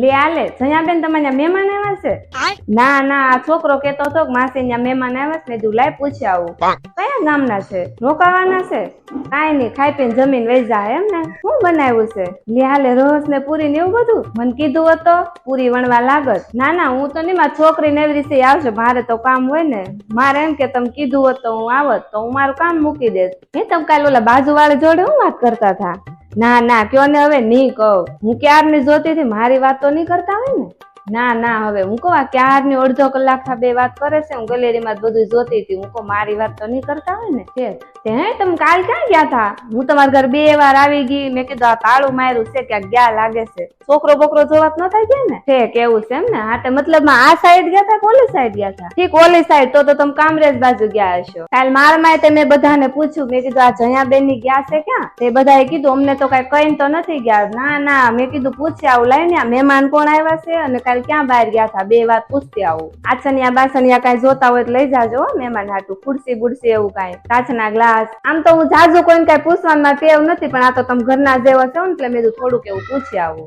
લે આલે જયાબેન તમારે મહેમાન આવ્યા છે? ના ના આ છોકરો કેતો હતો કે માસી ત્યાં મહેમાન આવ્યા છે, મેં કીધું લાય પૂછી આવું કયા ગામના છે, રોકાવાના છે? કાંઈ નહીં, ખાઈ પીને જમીન વહી જાય એમ ને? શું બનાવ્યું છે? લે હાલે રસ ને પૂરી ને એવું બધું. મને કીધું હતો પૂરી વણવા લાગત. ના ના હું તો નહીં, મારી છોકરી ને એવી રીતે આવશે, મારે તો કામ હોય ને. મારે એમ કે તમે કીધું હોત તો હું આવત તો હું મારું કામ મૂકી દેત. એ તમે કાલે ઓલા બાજુ વાળા જોડે હું વાત કરતા હતા? ના ના કયો ને હવે નહીં કહું, હું ક્યારની જોતી હતી, મારી વાત તો નહીં કરતા હોય ને? ના ના હવે હું કહું આ ક્યારની અડધો કલાક બે વાત કરે છે, હું ગેલેરીમાં બધું જોતી હતી, હું કહું મારી વાત તો નહીં કરતા હોય ને? હે તમે કાલ ક્યાં ગયા હતા? હું તમારા ઘર 2 વાર આવી ગઈ, મેં કીધું આ તાળું માર્યું છે ક્યાંક ગયા લાગે છે, છોકરો બોકરો જોવાત ન થાય ગયા ને? ઠેક એવું છે એમ ને? હા મતલબ આ સાઈડ ગયા હતા કે ઓલી સાઈડ ગયા હતા? ઠીક ઓલી સાઈડ, તો તમે કામરેજ બાજુ ગયા હશો. કાલ મારા માએ મેં બધાને પૂછ્યું, મેં કીધું આ જયાબેન ની ગયા છે ક્યાં? તે બધાએ કીધું અમને તો કઈ કઈ તો નથી ગયા. ના ના મેં કીધું પૂછી આવું, લાઈ ને આ મહેમાન કોણ આવ્યા છે અને કાલ ક્યાં બહાર ગયા હતા, 2 વાત પૂછતી આવું. આછનિયા બાસણિયા કઈ જોતા હોય તો લઈ જાજો મહેમાન હાટુ, ખુરશી બુરશી એવું કઈ, કાચના ગ્લાસ. આમ તો હું જાજુ કોઈને કઈ પૂછવામાં ટેવ નથી, પણ આ તો તમે ઘરના જેવા છો ને એટલે મેં થોડુંક એવું પૂછી આવું.